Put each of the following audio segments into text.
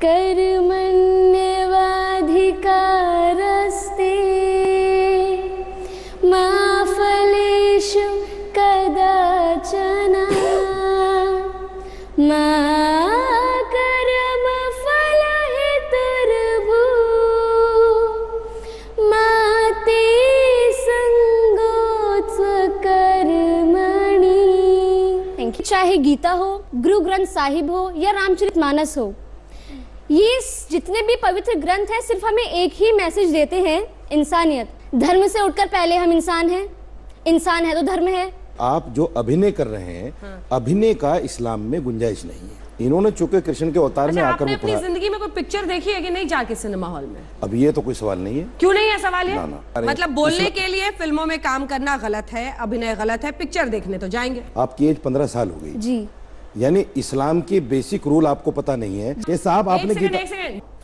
कर्मण्येवाधिकारस्ते मा फलेषु कदाचन मा कर्मफलहेतुर्भूः मा ते संगोत्स्वकर्मणि। Thank you. चाहे गीता हो, गुरु ग्रंथ साहिब हो या रामचरितमानस हो, ये जितने भी पवित्र ग्रंथ हैं सिर्फ हमें एक ही मैसेज देते हैं, इंसानियत। धर्म से उठकर पहले हम इंसान हैं, इंसान है तो धर्म है। आप जो अभिनय कर रहे हैं, अभिनय का इस्लाम में गुंजाइश नहीं है। इन्होंने चूंकि कृष्ण के अवतार में आकर आपने अपनी जिंदगी में कोई पिक्चर देखी है कि नहीं जाके सिनेमा हॉल में? अब ये तो कोई सवाल नहीं है। क्यों नहीं है सवाल है? ना। मतलब बोलने के लिए फिल्मों में काम करना गलत है, अभिनय गलत है, पिक्चर देखने तो जाएंगे। आपकी एज 15 साल हो गई जी, यानी इस्लाम के बेसिक रूल आपको पता नहीं है। ये साहब आपने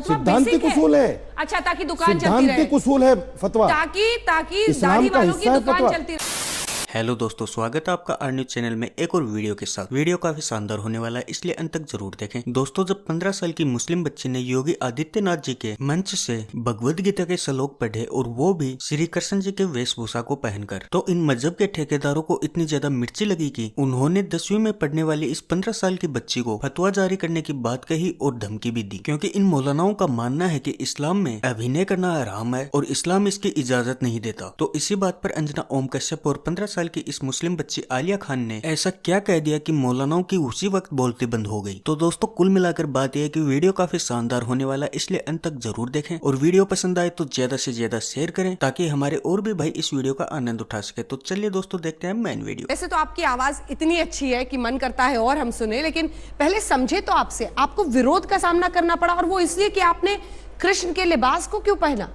सिद्धांतिक उसूल है। अच्छा, ताकि दुकान चलती रहे। सिद्धांतिक उसूल है फतवा, ताकि इस्लाम का वालों की हिस्सा है दुकान फतवा। चलती रहे। हेलो दोस्तों, स्वागत है आपका आर न्यूज चैनल में एक और वीडियो के साथ। वीडियो काफी शानदार होने वाला है, इसलिए अंत तक जरूर देखें। दोस्तों, जब 15 साल की मुस्लिम बच्ची ने योगी आदित्यनाथ जी के मंच से भगवद गीता के श्लोक पढ़े और वो भी श्री कृष्ण जी के वेशभूषा को पहनकर, तो इन मजहब के ठेकेदारों को इतनी ज्यादा मिर्ची लगी कि उन्होंने 10वीं में पढ़ने वाली इस 15 साल की बच्ची को फतवा जारी करने की बात कही और धमकी भी दी, क्योंकि इन मौलानाओं का मानना है कि इस्लाम में अभिनय करना हराम है और इस्लाम इसकी इजाजत नहीं देता। तो इसी बात पर अंजना ओम कश्यप और 15 साल की इस मुस्लिम बच्ची आलिया खान ने ऐसा क्या कह दिया कि मौलानाओं की उसी वक्त बोलती बंद हो गई। तो दोस्तों, कुल मिलाकर बात यह है कि वीडियो काफी शानदार होने वाला है, इसलिए अंत तक जरूर देखें और वीडियो पसंद आए तो ज्यादा से ज्यादा शेयर करें ताकि हमारे और भी भाई इस वीडियो का आनंद उठा सके। तो चलिए दोस्तों, देखते हैं मेन वीडियो। वैसे तो आपकी आवाज इतनी अच्छी है कि मन करता है और हम सुने, लेकिन पहले समझे तो आपसे, आपको विरोध का सामना करना पड़ा और वो इसलिए कि आपने कृष्ण के लिबास को क्यों पहना?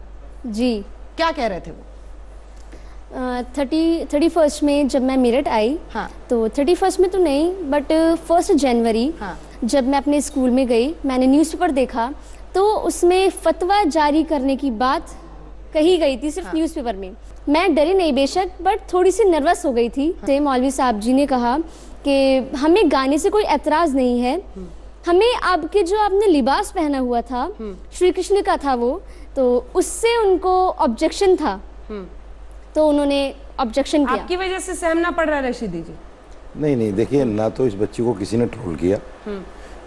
जी, क्या कह रहे थे वो? 31 में जब मैं मेरठ आई, हाँ। तो 31 में तो नहीं, बट 1 जनवरी, हाँ। जब मैं अपने स्कूल में गई, मैंने न्यूज़पेपर देखा तो उसमें फतवा जारी करने की बात कही गई थी, सिर्फ न्यूज़पेपर में। मैं डरी नहीं बेशक, बट थोड़ी सी नर्वस हो गई थी। हाँ। मौलवी साहब जी ने कहा कि हमें गाने से कोई एतराज़ नहीं है, हमें आपके जो आपने लिबास पहना हुआ था श्री कृष्ण का था वो, तो उससे उनको ऑब्जेक्शन था, तो उन्होंने ऑब्जेक्शन किया। आपकी वजह से सहमना पड़ रहा है रशीदी जी? नहीं, देखिए, ना तो इस बच्ची को किसी ने ट्रोल किया,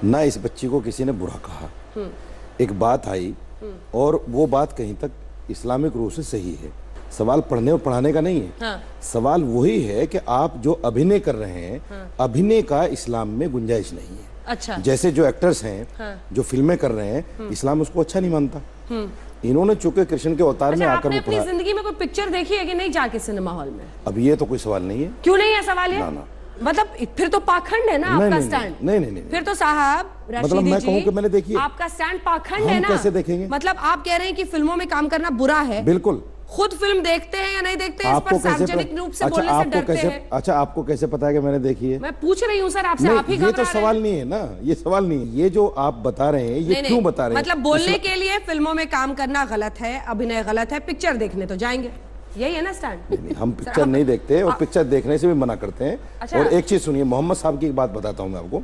ना इस बच्ची को किसी ने बुरा कहा। एक बात आई और वो बात कहीं तक इस्लामिक रूप से सही है। सवाल पढ़ने और पढ़ाने का नहीं है। हाँ। सवाल वही है कि आप जो अभिनय कर रहे हैं, अभिनय का इस्लाम में गुंजाइश नहीं है। अच्छा। जैसे जो एक्टर्स हैं, जो फिल्में कर रहे हैं, इस्लाम उसको अच्छा नहीं मानता। इन्होंने चूंकि कृष्ण के अवतार में आकर अपनी जिंदगी में कोई पिक्चर देखी है कि नहीं जाके सिनेमा हॉल में? अब ये तो कोई सवाल नहीं है। क्यों नहीं है सवाल है? ना। मतलब फिर तो पाखंड है ना आपका स्टैंड। नहीं। फिर तो साहब मतलब मैं कहूँ कि मैंने देखी है, आपका स्टैंड पाखंड है ना? कैसे देखेंगे? मतलब आप कह रहे हैं कि फिल्मों में काम करना बुरा है। बिल्कुल। खुद फिल्म देखते हैं या नहीं देखते हैं, इस पर सार्वजनिक रूप से बोलने से डरते हैं। अच्छा, आपको कैसे पता है कि मैंने देखी है? मैं पूछ रही हूँ सर आपसे, आप ही ये तो सवाल नहीं है ना, ये सवाल नहीं है। ये जो आप बता रहे हैं, ये क्यों बता रहे हैं? मतलब बोलने के लिए फिल्मों में काम करना गलत है, अभिनय गलत है, पिक्चर देखने तो जाएंगे, यही है ना स्टैंड? नहीं, हम पिक्चर नहीं देखते और पिक्चर देखने से भी मना करते हैं। और एक चीज सुनिए, मोहम्मद साहब की एक बात बताता हूँ मैं आपको।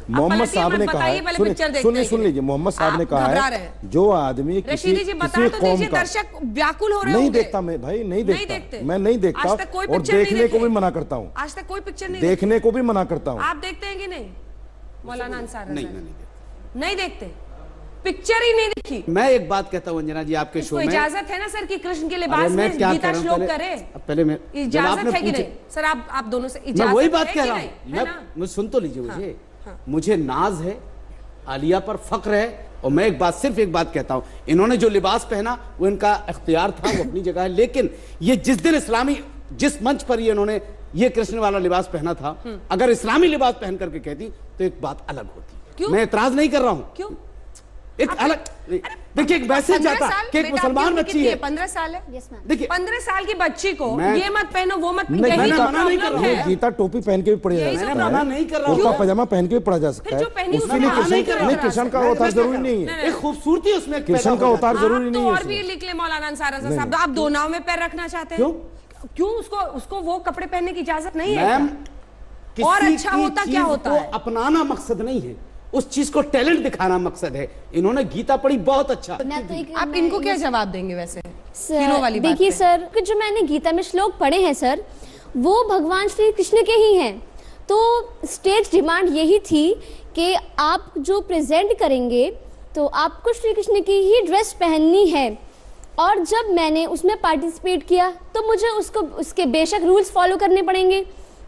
मोहम्मद साहब ने कहा, सुन लीजिए, मोहम्मद साहब ने कहा है, जो आदमी किसी कौम का दर्शक व्याकुल हो रहे नहीं देखता, मैं भाई नहीं देखता, मैं नहीं देखता और देखने को भी मना करता हूँ। आज तक कोई पिक्चर नहीं देखने को भी मना करता हूँ। आप देखते हैं कि नहीं मौलाना अंसार? नहीं देखते, पिक्चर ही नहीं देखी। मैं एक बात कहता हूँ अंजना जी, आपके शो में इजाजत है ना सर कि कृष्ण के लिबास में गीता श्लोक करे? पहले मैं इजाजत है कि नहीं सर? आप दोनों से इजाजत? मैं वही बात कह रहा हूँ, मैं सुन तो लीजिए मुझे नाज है, आलिया पर फक्र है, और मैं सिर्फ एक बात कहता हूँ, इन्होंने जो लिबास पहना वो इनका इख्तियार था, वो अपनी जगह है, लेकिन ये जिस दिन जिस मंच पर ये इन्होंने ये कृष्ण वाला लिबास पहना था, अगर इस्लामी लिबास पहन करके कहती तो एक बात अलग होती। मैं एतराज नहीं कर रहा हूँ। क्यों? एक अलग देखिए, एक मैसेज जाता कि एक मुसलमान बच्ची है, 15 साल है, देखिए 15 साल की बच्ची को ये मत पहनो वो मत, मना नहीं कर रहा हूँ। गीता टोपी पहन के भी पढ़ा जा सकता है, मना नहीं कर रहा हूँ, कुर्ता पजामा पहन के भी पढ़ा जा सकता है। उसके लिए कृष्ण का अवतार जरूरी नहीं है, एक खूबसूरती उसमें कृष्ण का अवतार जरूरी नहीं है। और भी लिख ले मौलाना अंसार साहब, आप दो नाव में पैर रखना चाहते हैं? क्यों? उसको वो कपड़े पहनने की इजाजत नहीं है? और अच्छा होता क्या होता है? अपनाना मकसद नहीं है, उस चीज को टैलेंट दिखाना मकसद है। इन्होंने गीता पढ़ी, बहुत अच्छा। आप इनको क्या जवाब देंगे वैसे हीरो वाली बात देखिए पे? सर, कि जो मैंने गीता में श्लोक पढ़े हैं सर, वो भगवान श्री कृष्ण के ही हैं। तो स्टेज डिमांड यही थी कि आप जो प्रेजेंट करेंगे तो आपको श्री कृष्ण की ही ड्रेस पहननी है। और जब मैंने उसमें पार्टिसिपेट किया तो मुझे उसके बेशक रूल्स फॉलो करने पड़ेंगे।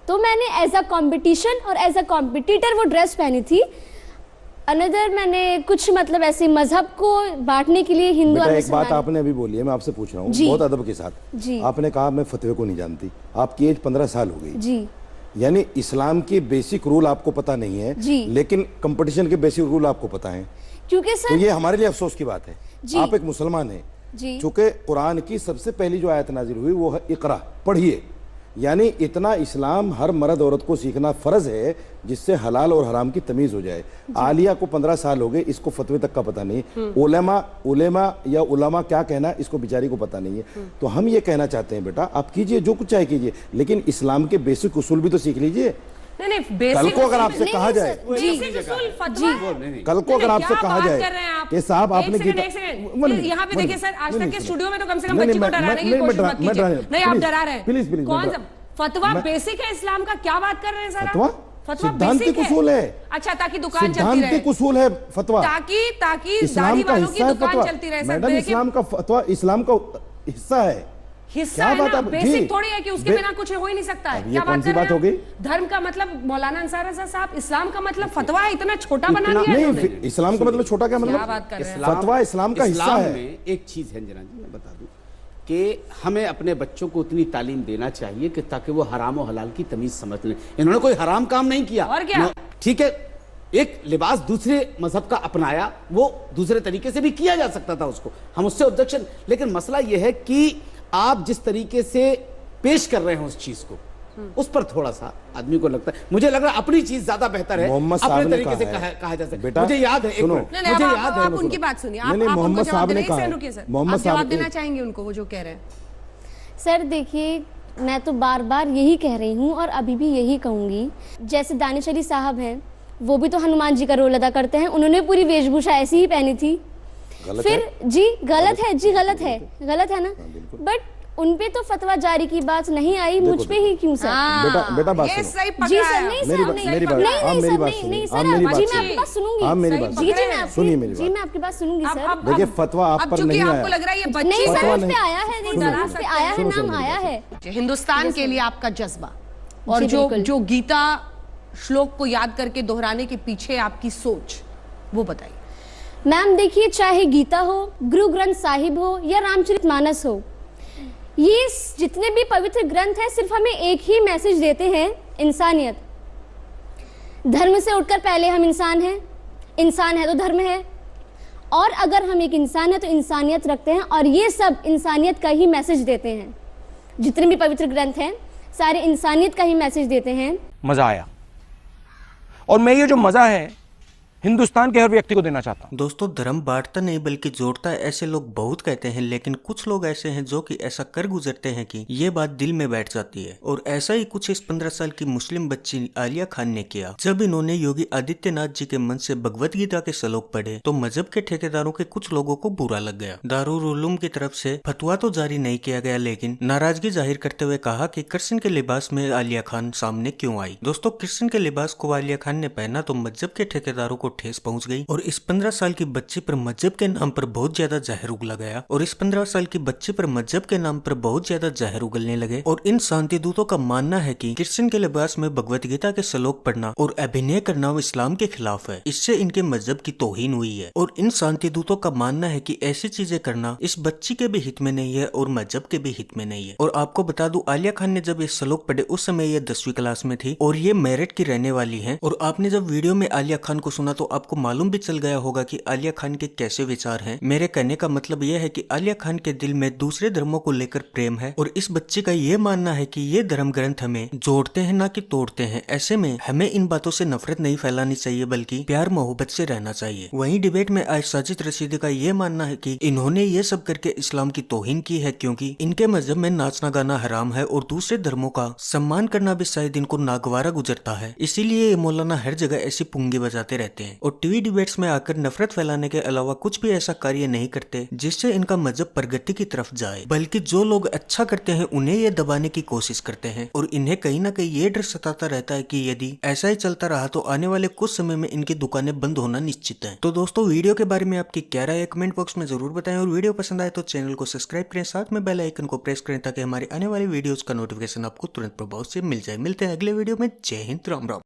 तो मैंने एज अ कॉम्पिटिशन और एज अ कॉम्पिटिटर वो ड्रेस पहनी थी। अनदर मैंने कुछ मतलब ऐसे मजहब को बांटने के लिए हिंदू और एक बात आपने अभी बोली है, मैं आपसे पूछ रहा हूँ बहुत अदब के साथ जी। आपने कहा मैं फतवे को नहीं जानती, आपकी एज 15 साल हो गई जी, यानी इस्लाम के बेसिक रूल आपको पता नहीं है जी। लेकिन कंपटीशन के बेसिक रूल आपको पता है। क्योंकि तो सर ये हमारे लिए अफसोस की बात है। जी। आप एक मुसलमान हैं, जी, चूंकि कुरान की सबसे पहली जो आयत नाजिल हुई वो है इकरा, पढ़िए। यानी इतना इस्लाम हर मर्द औरत को सीखना फर्ज है जिससे हलाल और हराम की तमीज हो जाए। आलिया को 15 साल हो गए, इसको फतवे तक का पता नहीं। उलेमा या उलमा क्या कहना इसको बेचारी को पता नहीं है। तो हम ये कहना चाहते हैं बेटा आप कीजिए जो कुछ चाहे कीजिए, लेकिन इस्लाम के बेसिक उसूल भी तो सीख लीजिए। नहीं, कल को अगर आपसे कहा जाए कल को अगर आपसे कहा जाए कि साहब आपने यहाँ पे देखिए सर, आज तक के स्टूडियो में तो कम से कम बच्ची को डराने की कोशिश मत कीजिए। नहीं, आप डरा रहे हैं। Please please. कौन सा फतवा बेसिक है इस्लाम का? क्या बात कर रहे हैं सर? फतवा सिद्धांतिक उसूल है। अच्छा, ताकि दुकान चलती रहे। सिद्धांतिक उसूल है फतवा, ताकि इस्लाम का वालों की हिस्सा है दुकान फतवा। चलती रहे। मैडम इस्लाम का फतवा इस्लाम का हिस्सा है। हिस्सा है ना, बेसिक थोड़ी है कि उसके बिना कुछ हो ही नहीं सकता है। क्या कौन सी बात हो गई? धर्म का मतलब मौलाना अंसार रजा साहब, इस्लाम का मतलब फतवा है, इतना छोटा बना दिया नहीं, इस्लाम का मतलब छोटा क्या मतलब? क्या बात कर रहे हैं? फतवा इस्लाम का हिस्सा है। एक चीज है अंजना जी, मैं बता दूं कि हमें अपने बच्चों को उतनी तालीम देना चाहिए कि ताकि वो हराम और हलाल की तमीज समझ लें। इन्होंने कोई हराम काम नहीं किया। और क्या? ठीक है, एक लिबास दूसरे मजहब का अपनाया, वो दूसरे तरीके से भी किया जा सकता था, उसको हम उससे ऑब्जेक्शन। लेकिन मसला यह है कि आप जिस तरीके से पेश कर रहे हैं उस चीज को, उस पर थोड़ा सा आदमी को लगता है, मुझे लग रहा है अपनी चीज ज्यादा बेहतर है, अपने तरीके से कहा जा सकता है। मुझे याद है, मुझे याद है, आप उनकी बात सुनिए। आप उनको जवाब दे रहे हैं, रुकिए सर, आप जवाब देना चाहेंगे उनको, वो जो कह रहे हैं? सर देखिए, मैं तो बार बार यही कह रही हूँ और अभी भी यही कहूँगी। जैसे दानिश अली साहब हैं, वो भी तो हनुमान जी का रोल अदा करते हैं, उन्होंने पूरी वेशभूषा ऐसी ही पहनी थी। फिर जी गलत है, जी गलत है ना, बट उनपे तो फतवा जारी की बात नहीं आई, मुझ पे ही क्यों सर? बेटा बात ये सही सुनो। पकड़ा जी सर, है। नहीं मेरी सर, बात- नहीं मेरी बात- नहीं आप नहीं मेरी सर, बात नहीं सुनिए। नहीं आप सर, मेरी बात जी मैं सुनिए। आपकी बात सुनूंगी। आप मेरी बात जी जी मैं सुनिए मेरी जी मैं आपकी बात सुनूंगी सर। देखिए फतवा आप पर नहीं आपको आया। लग रहा है ये बच्चे नहीं सर, फतवा उस पे नहीं। आया है, नहीं सर, उस पे आया है, नाम आया है। हिंदुस्तान के लिए आपका जज्बा और जी, जो बिल्कुल। जो गीता श्लोक को याद करके दोहराने के पीछे आपकी सोच, वो बताइए। मैम देखिए, चाहे गीता हो, गुरु ग्रंथ साहिब हो या रामचरितमानस हो, ये जितने भी पवित्र ग्रंथ हैं सिर्फ हमें एक ही मैसेज देते हैं, इंसानियत। धर्म से उठकर पहले हम इंसान हैं, इंसान है तो धर्म है, और अगर हम एक इंसान है तो इंसानियत रखते हैं, और ये सब इंसानियत का ही मैसेज देते हैं। जितने भी पवित्र ग्रंथ हैं सारे इंसानियत का ही मैसेज देते हैं। मजा आया, और मैं ये जो मजा है हिंदुस्तान के हर व्यक्ति को देना चाहता हूं। दोस्तों, धर्म बांटता नहीं बल्कि जोड़ता है, ऐसे लोग बहुत कहते हैं, लेकिन कुछ लोग ऐसे हैं जो कि ऐसा कर गुजरते हैं कि ये बात दिल में बैठ जाती है। और ऐसा ही कुछ इस 15 साल की मुस्लिम बच्ची आलिया खान ने किया। जब इन्होंने योगी आदित्यनाथ जी के मन से भगवत गीता के श्लोक पढ़े तो मजहब के ठेकेदारों के कुछ लोगों को बुरा लग गया। दारुल उलूम की तरफ से फतवा तो जारी नहीं किया गया, लेकिन नाराजगी जाहिर करते हुए कहा कि कृष्ण के लिबास में आलिया खान सामने क्यों आई। दोस्तों, कृष्ण के लिबास को आलिया खान ने पहना तो मजहब के ठेकेदारों को ठेस पहुंच गई, और इस 15 साल की बच्ची पर मजहब के नाम पर बहुत ज्यादा जहर उगला गया, और इस 15 साल की बच्ची पर मजहब के नाम पर बहुत ज्यादा जहर उगलने लगे। और इन शांति दूतों का मानना है कि कृष्ण के लिबास में भगवत गीता के श्लोक पढ़ना और अभिनय करना इस्लाम के खिलाफ है, इससे इनके मजहब की तौहीन हुई है। और इन शांति दूतों का मानना है कि ऐसी चीजें करना इस बच्ची के भी हित में नहीं है और मजहब के भी हित में नहीं है। और आपको बता दूं, आलिया खान ने जब ये श्लोक पढ़े उस समय ये 10वीं क्लास में थी और ये मेरठ की रहने वाली है। और आपने जब वीडियो में आलिया खान को सुना तो आपको मालूम भी चल गया होगा कि आलिया खान के कैसे विचार हैं। मेरे कहने का मतलब यह है कि आलिया खान के दिल में दूसरे धर्मों को लेकर प्रेम है, और इस बच्चे का ये मानना है कि ये धर्म ग्रंथ हमें जोड़ते हैं ना कि तोड़ते हैं। ऐसे में हमें इन बातों से नफरत नहीं फैलानी चाहिए बल्कि प्यार मोहब्बत से रहना चाहिए। वहीं डिबेट में आज साजिद रशीदी का ये मानना है कि इन्होंने ये सब करके इस्लाम की तौहीन की है, क्योंकि इनके मजहब में नाचना गाना हराम है और दूसरे धर्मों का सम्मान करना भी शायद इनको नागवारा गुजरता है, इसीलिए ये मौलाना हर जगह ऐसी पुंगी बजाते रहते हैं। हैं और टीवी डिबेट्स में आकर नफरत फैलाने के अलावा कुछ भी ऐसा कार्य नहीं करते जिससे इनका मजहब प्रगति की तरफ जाए, बल्कि जो लोग अच्छा करते हैं उन्हें ये दबाने की कोशिश करते हैं और इन्हें कहीं ना कहीं ये डर सताता रहता है कि यदि ऐसा ही चलता रहा तो आने वाले कुछ समय में इनकी दुकानें बंद होना निश्चित है। तो दोस्तों, वीडियो के बारे में आपकी क्या राय है कमेंट बॉक्स में जरूर बताएं और वीडियो पसंद आए तो चैनल को सब्सक्राइब करें, साथ में बेल आइकन को प्रेस करें ताकि हमारी आने वाली वीडियोस का नोटिफिकेशन आपको तुरंत प्रभाव से मिल जाए। मिलते हैं अगले वीडियो में। जय हिंद, राम राम।